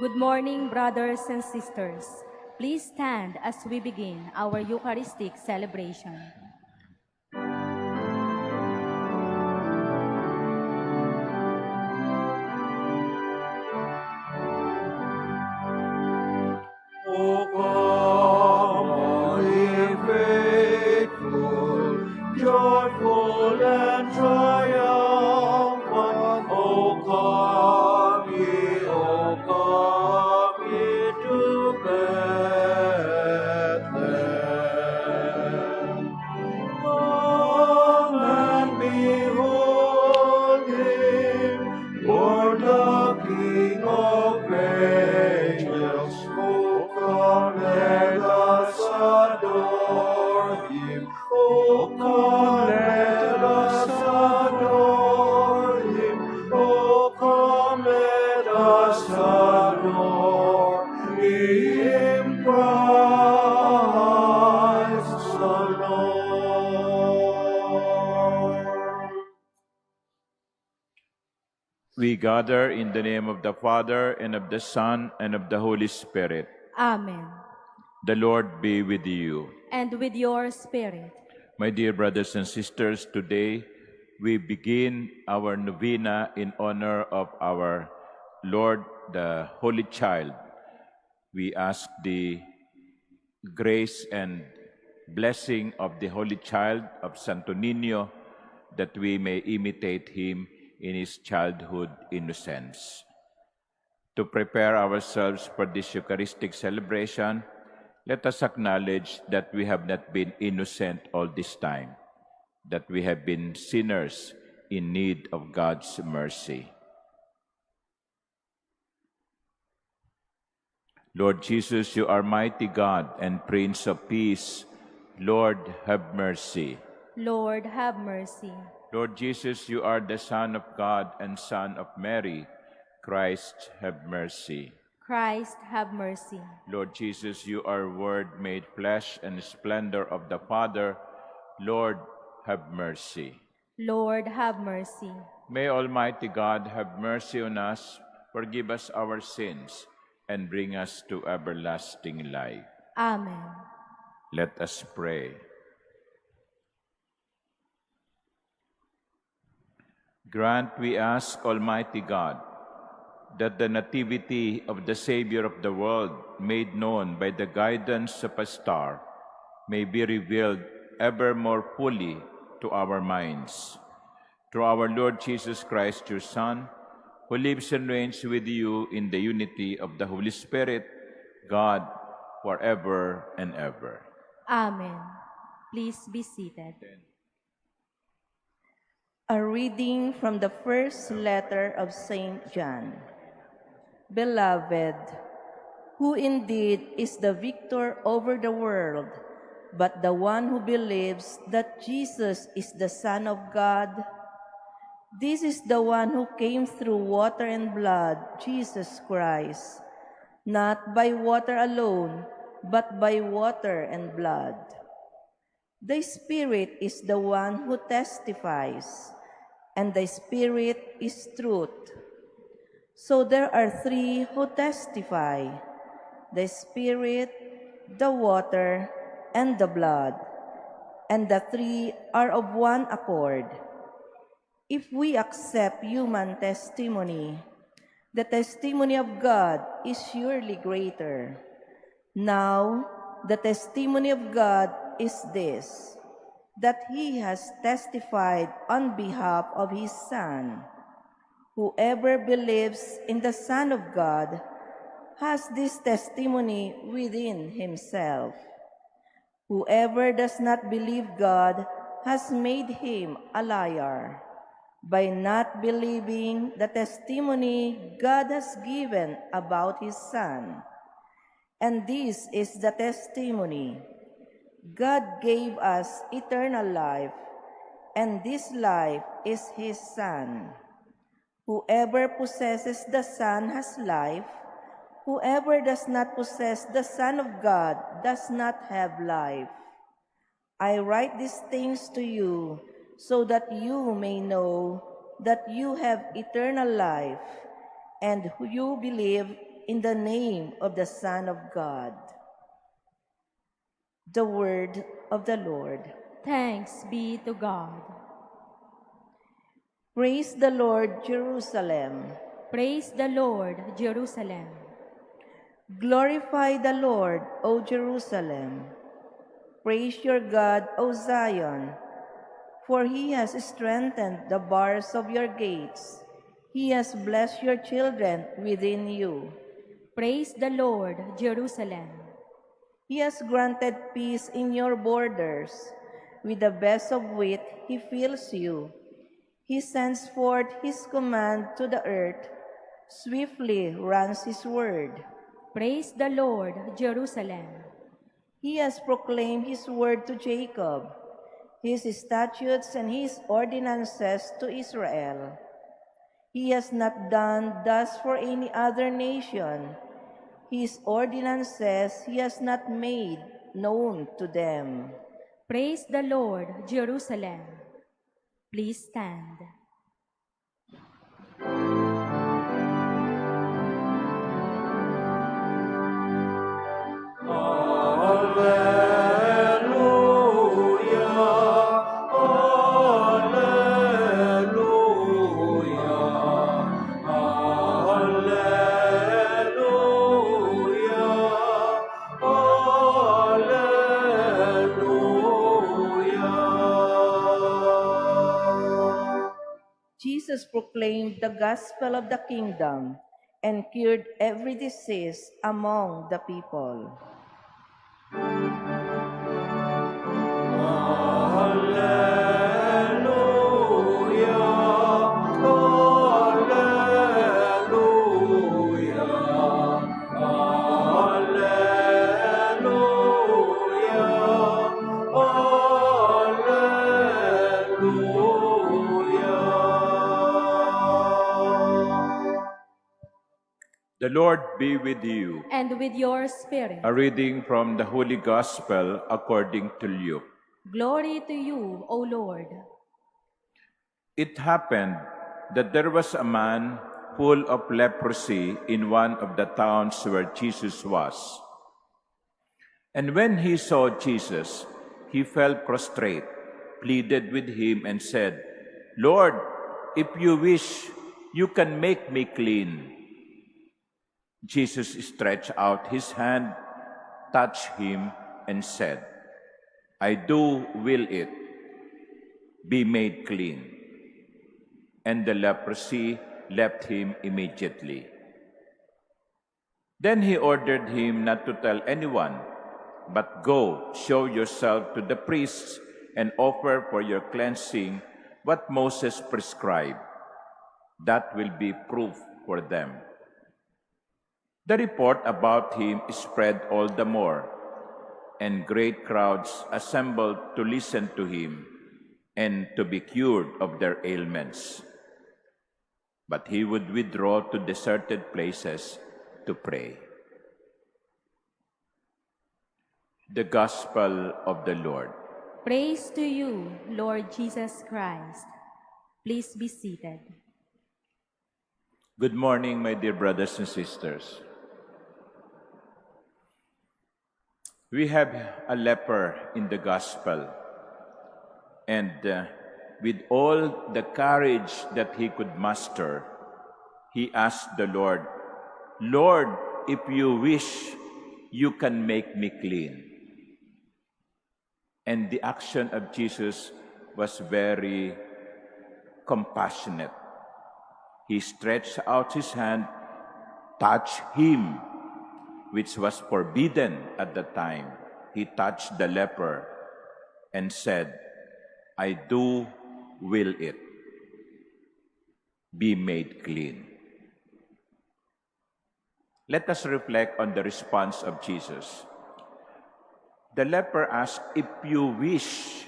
Good morning, brothers and sisters. Please stand as we begin our Eucharistic celebration. O come, all ye faithful, joyful and triumphant. O come ye to Bethlehem. Come and behold him, born the King of angels. O come, let us adore him. O come, let us adore him. O come, let us adore him, Christ the Lord. We gather in the name of the Father, and of the Son, and of the Holy Spirit. Amen. The Lord be with you. And with your spirit. My dear brothers and sisters, today we begin our novena in honor of our Lord, the Holy Child. We ask the grace and blessing of the Holy Child of Santo Niño, that we may imitate him in his childhood innocence. To prepare ourselves for this Eucharistic celebration, let us acknowledge that we have not been innocent all this time, that we have been sinners in need of God's mercy. Lord Jesus, you are mighty God and Prince of Peace. Lord, have mercy. Lord, have mercy. Lord Jesus, you are the Son of God and Son of Mary. Christ, have mercy. Christ, have mercy. Lord Jesus, you are Word made flesh and splendor of the Father. Lord, have mercy. Lord, have mercy. May Almighty God have mercy on us, forgive us our sins, and bring us to everlasting life. Amen. Let us pray. Grant, we ask, Almighty God, that the nativity of the Savior of the world, made known by the guidance of a star, may be revealed ever more fully to our minds. Through our Lord Jesus Christ, your Son, who lives and reigns with you in the unity of the Holy Spirit, God, forever and ever. Amen. Please be seated. A reading from the first letter of St. John. Beloved, who indeed is the victor over the world, but the one who believes that Jesus is the Son of God? This is the one who came through water and blood, Jesus Christ, not by water alone, but by water and blood. The Spirit is the one who testifies, and the Spirit is truth. So there are three who testify: the Spirit, the water, and the blood, and the three are of one accord. If we accept human testimony, the testimony of God is surely greater. Now, the testimony of God is this, that he has testified on behalf of his Son. Whoever believes in the Son of God has this testimony within himself. Whoever does not believe God has made him a liar, by not believing the testimony God has given about his Son. And this is the testimony: God gave us eternal life, and this life is his Son. Whoever possesses the Son has life. Whoever does not possess the Son of God does not have life. I write these things to you so that you may know that you have eternal life, and you believe in the name of the Son of God. The word of the Lord. Thanks be to God. Praise the Lord, Jerusalem. Praise the Lord, Jerusalem. Glorify the Lord, O Jerusalem. Praise your God, O Zion, for he has strengthened the bars of your gates. He has blessed your children within you. Praise the Lord, Jerusalem. He has granted peace in your borders. With the best of wit, he fills you. He sends forth his command to the earth. Swiftly runs his word. Praise the Lord, Jerusalem. He has proclaimed his word to Jacob, his statutes and his ordinances to Israel. He has not done thus for any other nation. His ordinances he has not made known to them. Praise the Lord, Jerusalem. Please stand. Jesus proclaimed the gospel of the kingdom and cured every disease among the people. The Lord be with you. And with your spirit. A reading from the Holy Gospel according to Luke. Glory to you, O Lord. It happened that there was a man full of leprosy in one of the towns where Jesus was. And when he saw Jesus, he fell prostrate, pleaded with him, and said, "Lord, if you wish, you can make me clean." Jesus stretched out his hand, touched him, and said, "I do will it. Be made clean." And the leprosy left him immediately. Then he ordered him not to tell anyone, but go, show yourself to the priests, and offer for your cleansing what Moses prescribed. That will be proof for them. The report about him spread all the more, and great crowds assembled to listen to him and to be cured of their ailments. But he would withdraw to deserted places to pray. The Gospel of the Lord. Praise to you, Lord Jesus Christ. Please be seated. Good morning, my dear brothers and sisters. We have a leper in the Gospel, and with all the courage that he could muster, he asked the Lord, "Lord, if you wish, you can make me clean." And the action of Jesus was very compassionate. He stretched out his hand, touched him, which was forbidden at the time. He touched the leper and said, "I do will it. Be made clean." Let us reflect on the response of Jesus. The leper asked, "If you wish."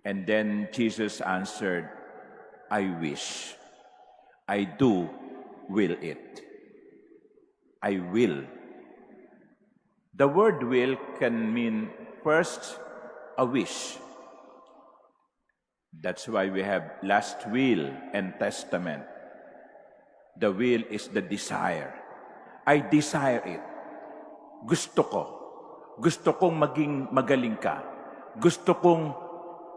And then Jesus answered, "I wish. I do will it. I will." The word will can mean first a wish. That's why we have last will and testament. The will is the desire. I desire it. Gusto ko. Gusto kong maging magaling ka. Gusto kong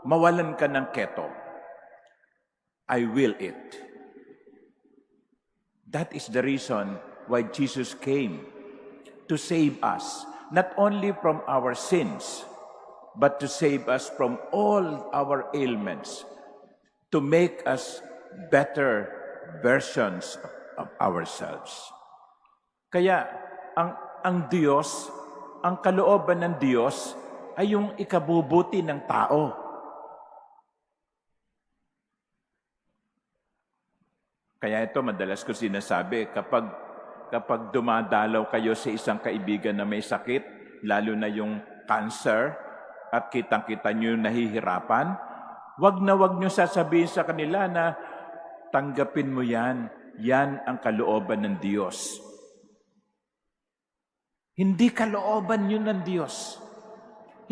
mawalan ka ng keto. I will it. That is the reason why Jesus came, to save us, not only from our sins, but to save us from all our ailments, to make us better versions of ourselves. Kaya ang Diyos, ang kalooban ng Diyos ay yung ikabubuti ng tao. Kaya ito madalas ko sinasabi, kapag dumadalaw kayo sa isang kaibigan na may sakit, lalo na yung cancer, at kitang-kita nyo yung nahihirapan, wag nyo sasabihin sa kanila na tanggapin mo yan, yan ang kalooban ng Diyos. Hindi kalooban yun ng Diyos.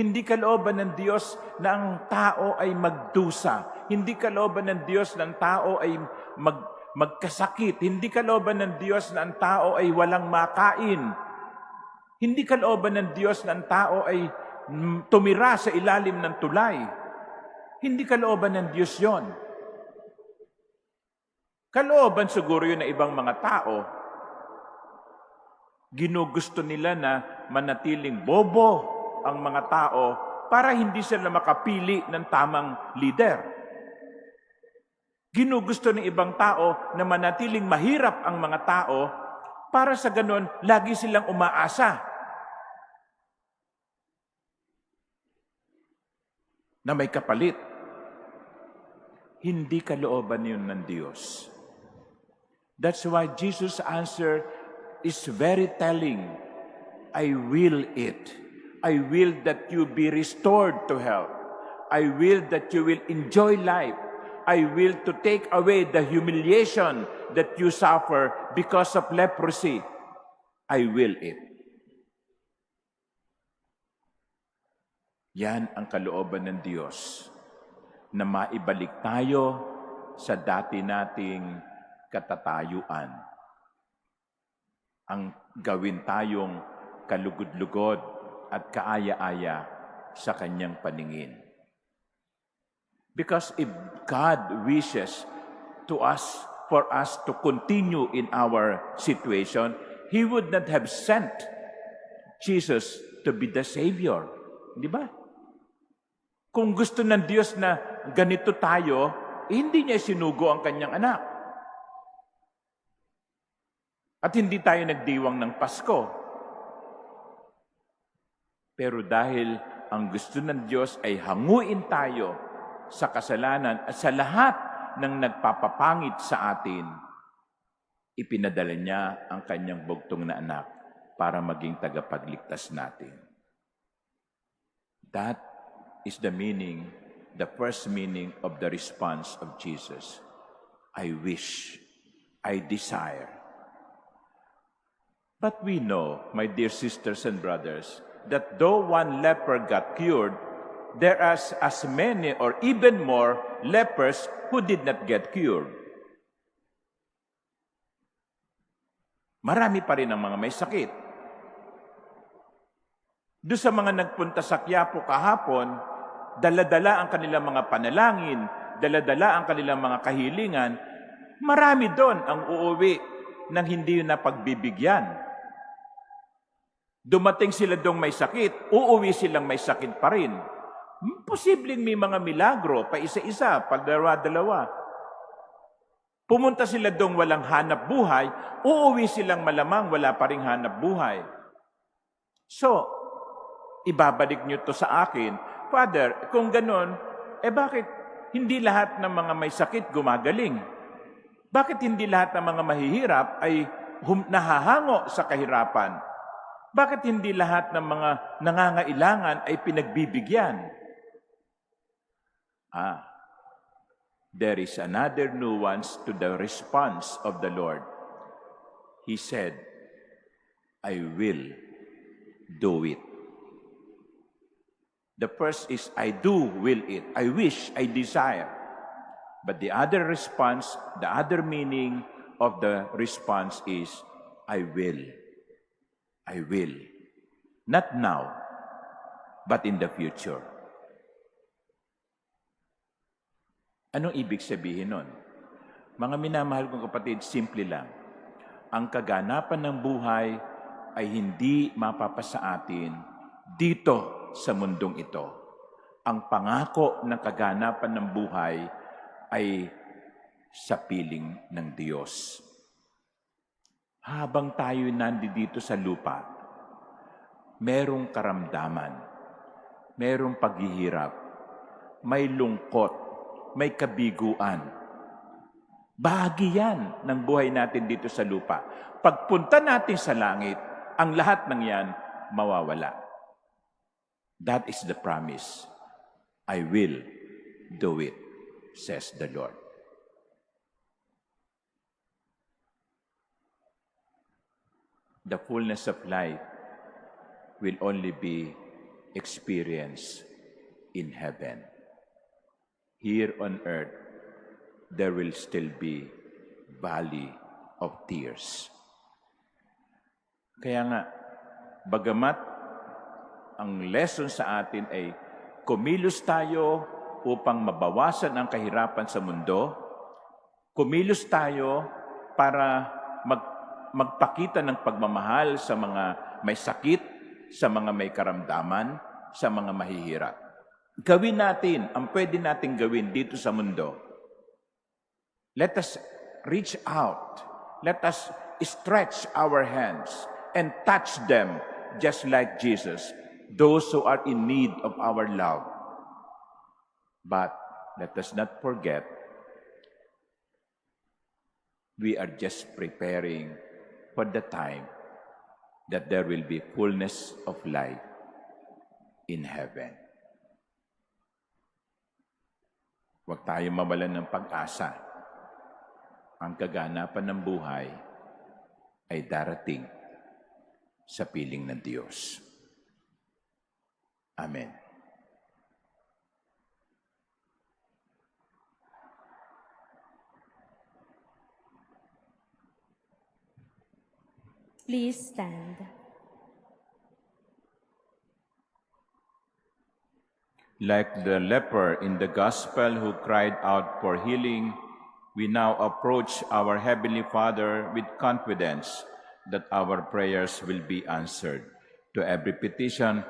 Hindi kalooban ng Diyos na ang tao ay magdusa. Hindi kalooban ng Diyos na ang tao ay magkasakit. Hindi kalooban ng Diyos na ang tao ay walang makain. Hindi kalooban ng Diyos na ang tao ay tumira sa ilalim ng tulay. Hindi kalooban ng Diyos yon. Kalooban siguro yun ng ibang mga tao. Ginugusto nila na manatiling bobo ang mga tao para hindi sila makapili ng tamang leader. Ginugusto ng ibang tao na manatiling mahirap ang mga tao para sa ganon lagi silang umaasa na may kapalit. Hindi kalooban yun ng Diyos. That's why Jesus' answer is very telling. I will it. I will that you be restored to health. I will that you will enjoy life. I will to take away the humiliation that you suffer because of leprosy. I will it. Yan ang kalooban ng Diyos, na maibalik tayo sa dati nating katatayuan. Ang gawin tayong kalugod-lugod at kaaya-aya sa kanyang paningin. Because if God wishes for us to continue in our situation, He would not have sent Jesus to be the Savior. Di ba? Kung gusto ng Diyos na ganito tayo, hindi niya sinugo ang kanyang anak. At hindi tayo nagdiwang ng Pasko. Pero dahil ang gusto ng Diyos ay hanguin tayo sa kasalanan at sa lahat ng nagpapapangit sa atin, ipinadala niya ang kanyang bugtong na anak para maging tagapagligtas natin. That is the meaning, the first meaning of the response of Jesus. I wish, I desire. But we know, my dear sisters and brothers, that though one leper got cured, there are as many or even more lepers who did not get cured. Marami pa rin ang mga may sakit. Doon sa mga nagpunta sa Quiapo kahapon, dala-dala ang kanilang mga panalangin, dala-dala ang kanilang mga kahilingan, marami doon ang uuwi nang hindi na pagbibigyan. Dumating sila doong may sakit, uuwi silang may sakit pa rin. Posibleng may mga milagro, pa isa-isa, pa dalawa-dalawa. Pumunta sila doong walang hanap buhay, uuwi silang malamang wala pa ring hanap buhay. So, ibabalik nyo to sa akin, Father, kung ganon, bakit hindi lahat ng mga may sakit gumagaling? Bakit hindi lahat ng mga mahihirap ay nahahango sa kahirapan? Bakit hindi lahat ng mga nangangailangan ay pinagbibigyan? There is another nuance to the response of the Lord. He said, I will do it. The first is, I do will it. I wish, I desire. But the other response, the other meaning of the response is, I will. I will. Not now, but in the future. Anong ibig sabihin nun? Mga minamahal kong kapatid, simple lang. Ang kaganapan ng buhay ay hindi mapapasa atin dito sa mundong ito. Ang pangako ng kaganapan ng buhay ay sa piling ng Diyos. Habang tayo nandito sa lupa, merong karamdaman, merong paghihirap, may lungkot, may kabiguan. Bahagi yan ng buhay natin dito sa lupa. Pagpunta natin sa langit, ang lahat ng yan mawawala. That is the promise. I will do it, says the Lord. The fullness of life will only be experienced in heaven. Here on earth, there will still be valley of tears. Kaya nga, bagamat ang lesson sa atin ay kumilos tayo upang mabawasan ang kahirapan sa mundo, kumilos tayo para magpakita ng pagmamahal sa mga may sakit, sa mga may karamdaman, sa mga mahihirap. Gawin natin ang pwede nating gawin dito sa mundo. Let us reach out. Let us stretch our hands and touch them just like Jesus, those who are in need of our love. But let us not forget, we are just preparing for the time that there will be fullness of life in heaven. Huwag tayo mawalan ng pag-asa. Ang kaganapan ng buhay ay darating sa piling ng Diyos. Amen. Please stand. Like the leper in the gospel who cried out for healing, we now approach our Heavenly Father with confidence that our prayers will be answered. To every petition,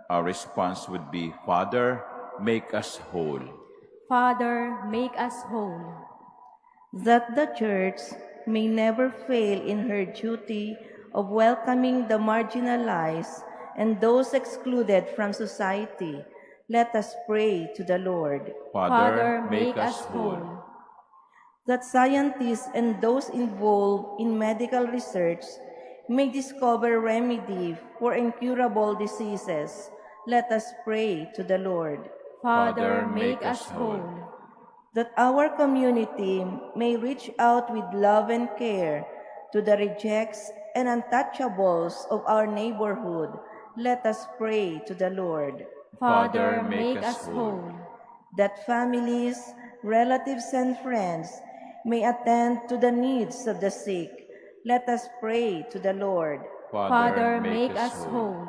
our response would be, Father, make us whole. Father, make us whole. That the Church may never fail in her duty of welcoming the marginalized and those excluded from society, let us pray to the Lord. Father, make us whole. That scientists and those involved in medical research may discover remedy for incurable diseases, let us pray to the Lord. Father, make us whole. That our community may reach out with love and care to the rejects and untouchables of our neighborhood, let us pray to the Lord. Father, make us whole. That families, relatives, and friends may attend to the needs of the sick, let us pray to the Lord. Father, make us whole.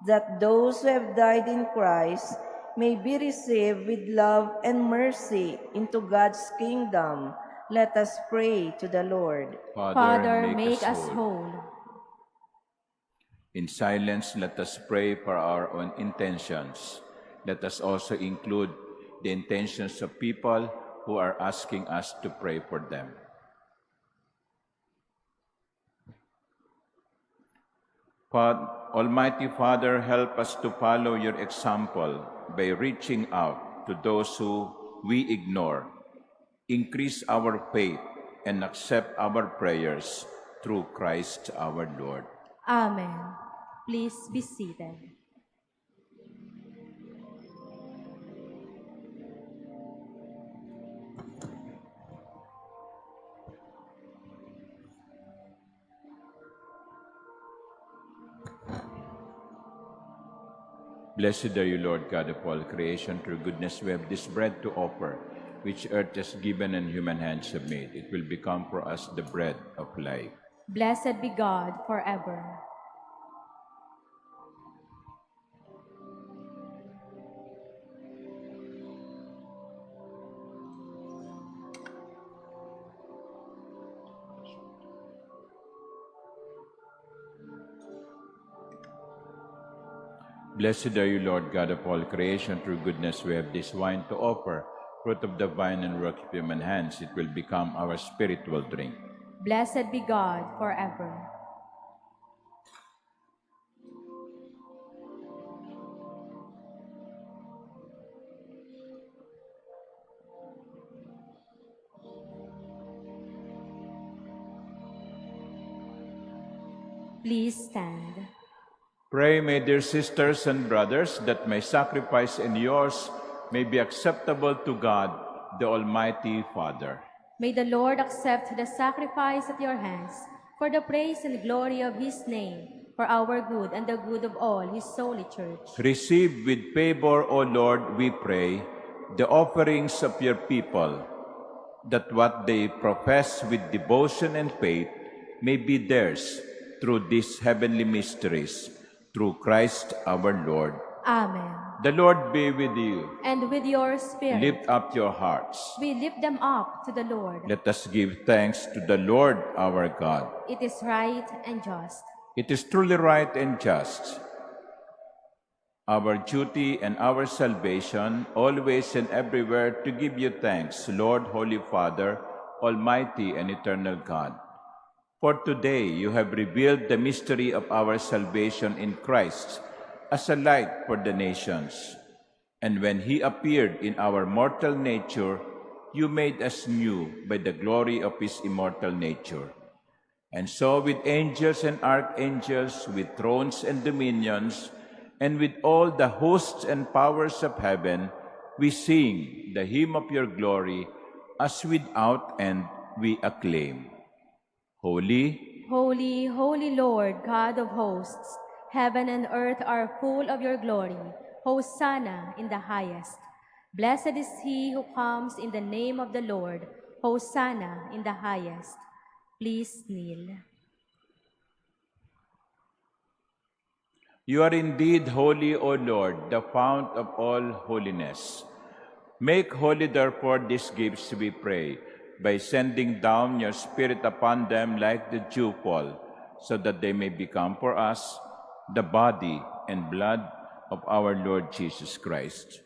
That those who have died in Christ may be received with love and mercy into God's kingdom, let us pray to the Lord. Father, make us whole. In silence, let us pray for our own intentions. Let us also include the intentions of people who are asking us to pray for them. Almighty Father, help us to follow your example by reaching out to those who we ignore. Increase our faith and accept our prayers through Christ our Lord. Amen. Please be seated. Blessed are you, Lord God of all creation. Through goodness we have this bread to offer, which earth has given and human hands have made. It will become for us the bread of life. Blessed be God forever. Blessed are you, Lord God of all creation. Through goodness we have this wine to offer, fruit of the vine and work of human hands. It will become our spiritual drink. Blessed be God forever. Please stand. Pray, my dear sisters and brothers, that my sacrifice and yours may be acceptable to God, the Almighty Father. May the Lord accept the sacrifice at your hands for the praise and glory of his name, for our good and the good of all his holy church. Receive with favor, O Lord, we pray, the offerings of your people, that what they profess with devotion and faith may be theirs through these heavenly mysteries, through Christ our Lord. Amen. The Lord be with you. And with your spirit, Lift up your hearts. we lift them up to the Lord. Let us give thanks to the Lord our God. It is right and just. It is truly right and just, our duty and our salvation, always and everywhere to give you thanks, Lord, Holy Father, Almighty and eternal God. For today you have revealed the mystery of our salvation in Christ as a light for the nations. And when he appeared in our mortal nature, you made us new by the glory of his immortal nature. And so with angels and archangels, with thrones and dominions, and with all the hosts and powers of heaven, we sing the hymn of your glory, as without end we acclaim. Holy, Holy, holy Lord, God of hosts, heaven and earth are full of your glory. Hosanna in the highest. Blessed is he who comes in the name of the Lord. Hosanna in the highest. Please kneel. you are indeed holy, O Lord, the fount of all holiness. Make holy, therefore, these gifts, we pray, by sending down your Spirit upon them like the dewfall, so that they may become for us the body and blood of our Lord Jesus Christ.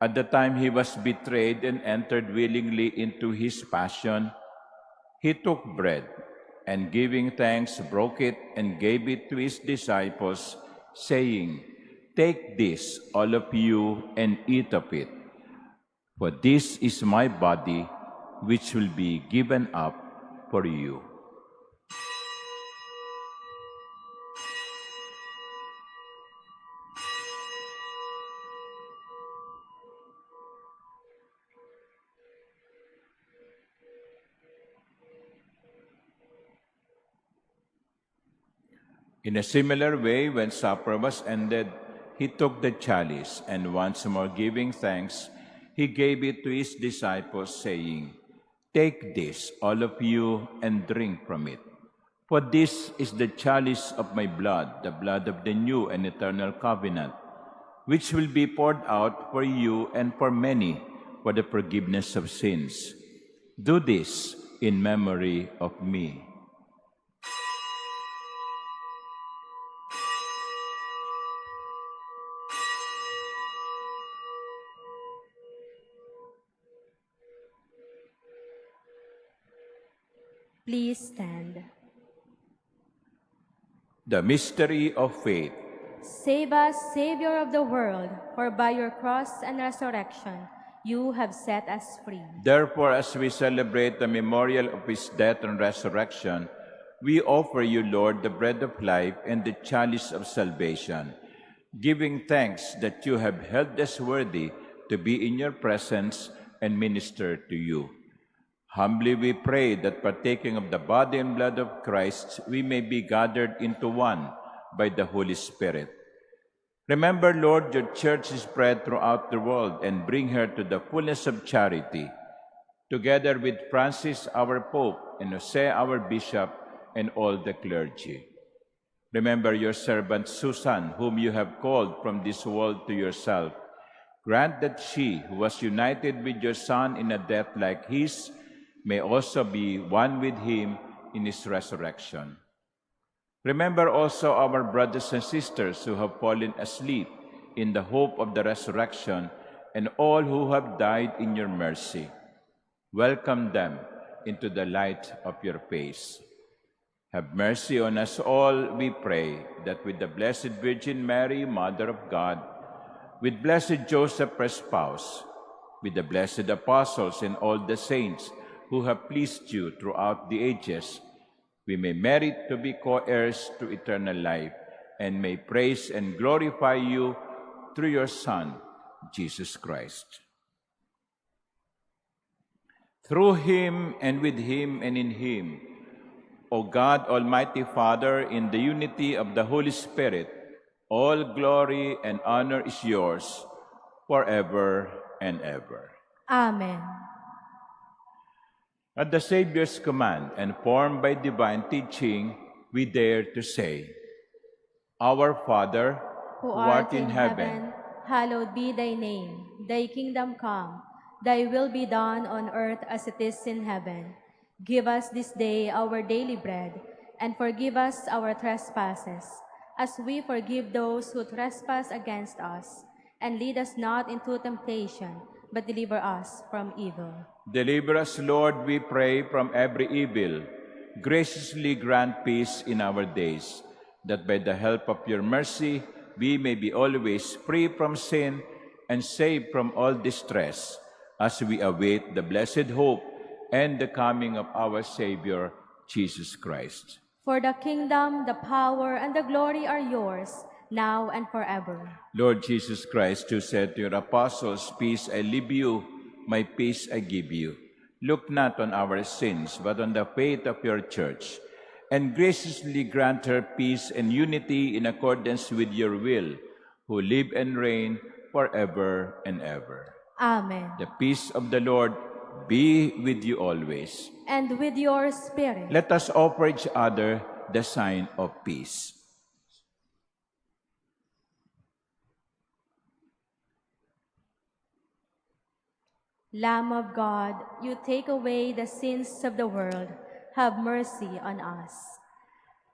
At the time he was betrayed and entered willingly into his passion, he took bread, and giving thanks, broke it and gave it to his disciples, saying, "Take this, all of you, and eat of it. For this is my body, which will be given up for you." In a similar way, when supper was ended, he took the chalice, and once more giving thanks, he gave it to his disciples, saying, "Take this, all of you, and drink from it. For this is the chalice of my blood, the blood of the new and eternal covenant, which will be poured out for you and for many for the forgiveness of sins. Do this in memory of me." Please stand. The mystery of faith. Save us, Savior of the world, for by your cross and resurrection you have set us free. Therefore, as we celebrate the memorial of his death and resurrection, we offer you, Lord, the bread of life and the chalice of salvation, giving thanks that you have held us worthy to be in your presence and minister to you. Humbly we pray that partaking of the body and blood of Christ, we may be gathered into one by the Holy Spirit. Remember, Lord, your church is spread throughout the world, and bring her to the fullness of charity, together with Francis, our Pope, and Jose, our Bishop, and all the clergy. Remember your servant Susan, whom you have called from this world to yourself. Grant that she, who was united with your Son in a death like his, may also be one with him in his resurrection. Remember also our brothers and sisters who have fallen asleep in the hope of the resurrection, and all who have died in your mercy. Welcome them into the light of your face. Have mercy on us all, we pray, that with the Blessed Virgin Mary, Mother of God, with blessed Joseph, her spouse, with the blessed apostles and all the saints who have pleased you throughout the ages, we may merit to be co-heirs to eternal life, and may praise and glorify you through your Son, Jesus Christ. Through him, and with him, and in him, O God, Almighty Father, in the unity of the Holy Spirit, all glory and honor is yours forever and ever. Amen. At the Savior's command and formed by divine teaching, we dare to say, Our Father, Who art in heaven, hallowed be thy name. Thy kingdom come, thy will be done on earth as it is in heaven. Give us this day our daily bread, and forgive us our trespasses, as we forgive those who trespass against us. And lead us not into temptation, but deliver us from evil. Deliver us, Lord, we pray, from every evil. Graciously grant peace in our days, that by the help of your mercy we may be always free from sin and saved from all distress, as we await the blessed hope and the coming of our Savior, Jesus Christ. For the kingdom, the power, and the glory are yours, now and forever. Lord Jesus Christ, who said to your apostles, Peace I leave you, my peace I give you. Look not on our sins, but on the faith of your church, and graciously grant her peace and unity in accordance with your will, who live and reign forever and ever. Amen. The peace of the Lord be with you always. And with your spirit. Let us offer each other the sign of peace. Lamb of God, you take away the sins of the world, have mercy on us.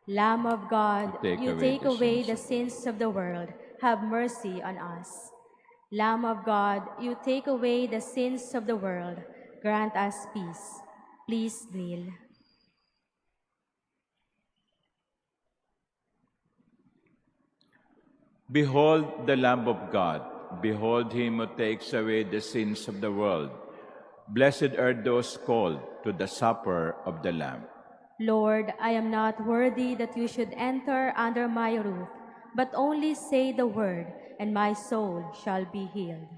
Lamb of God, you take away the sins of the world, have mercy on us. Lamb of God, you take away the sins of the world, grant us peace. Please kneel. Behold the Lamb of God. Behold him who takes away the sins of the world. Blessed are those called to the supper of the Lamb. Lord, I am not worthy that you should enter under my roof, but only say the word, and my soul shall be healed.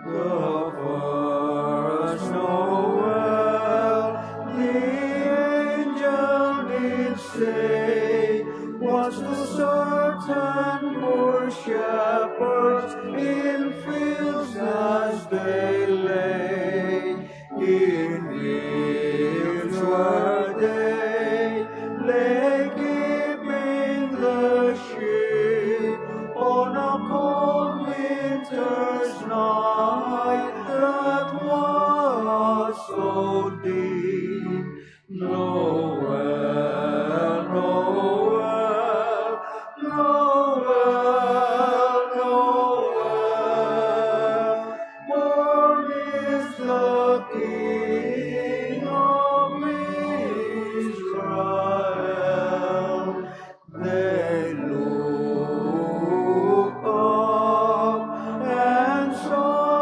The first Noel, the angel did say, was to certain poor shepherds in fields as they lay. In fields where they lay keeping the sheep on a cold winter's night that was so deep. Noel, Noel, Noel, Noel, born is the King of Israel. They looked up and saw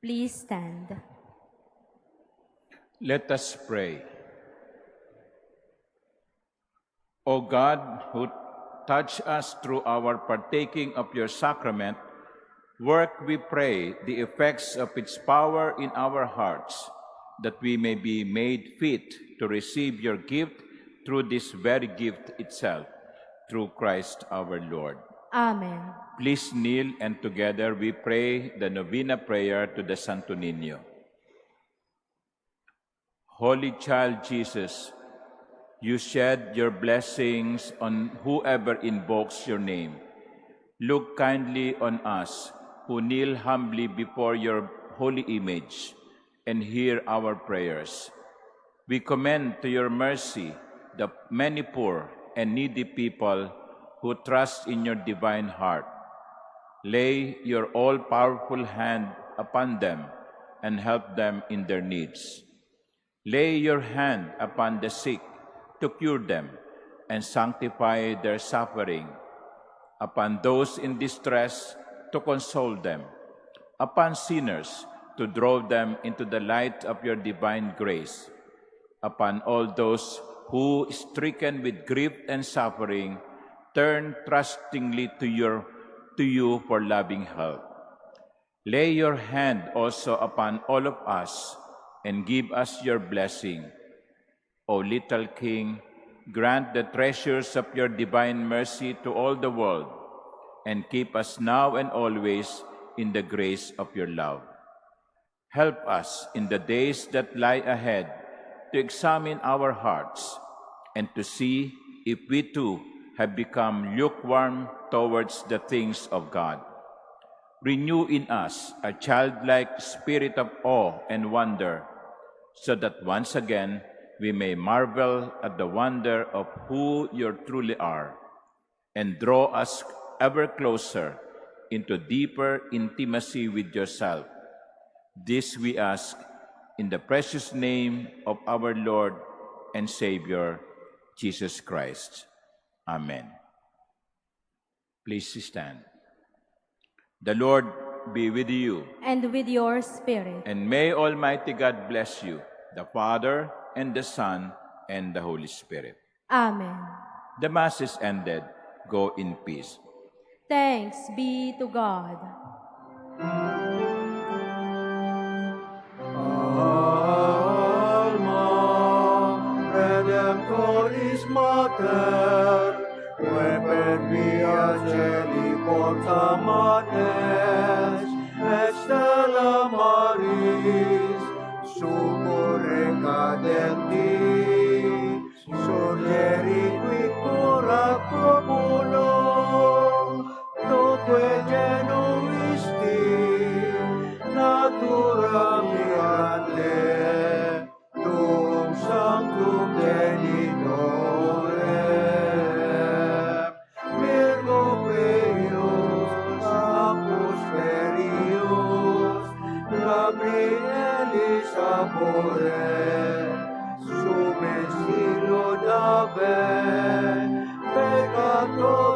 Please stand. Let us pray. O God, who touch us through our partaking of your sacrament, work, we pray, the effects of its power in our hearts, that we may be made fit to receive your gift through this very gift itself, through Christ our Lord. Amen. Please kneel, and together we pray the novena prayer to the Santo Niño. Holy Child Jesus, you shed your blessings on whoever invokes your name. Look kindly on us who kneel humbly before your holy image, and hear our prayers. We commend to your mercy the many poor and needy people who trust in your divine heart. Lay your all-powerful hand upon them and help them in their needs. Lay your hand upon the sick to cure them and sanctify their suffering, upon those in distress to console them, upon sinners to draw them into the light of your divine grace, upon all those who, stricken with grief and suffering, turn trustingly to you for loving help. Lay your hand also upon all of us and give us your blessing. O little King, grant the treasures of your divine mercy to all the world, and keep us now and always in the grace of your love. Help us in the days that lie ahead to examine our hearts and to see if we too have become lukewarm towards the things of God. Renew in us a childlike spirit of awe and wonder, so that once again we may marvel at the wonder of who you truly are, and draw us ever closer into deeper intimacy with yourself. This we ask in the precious name of our Lord and Savior, Jesus Christ. Amen. Please stand. The Lord be with you, And with your spirit. and may Almighty God bless you, the Father, and the Son, and the Holy Spirit. Amen. The Mass is ended. Go in peace. Thanks be to God. Alma Redemptoris Mater, Quepet via celi porta manes, et stella Maris, succurre cadenti, surgeri qui cura populo, toque genuisti, natura mirante, tuum sanctum genitore, Virgo Peius, Apus Perius, Gabrielis Amore, Sumen Silo Dave, Peccator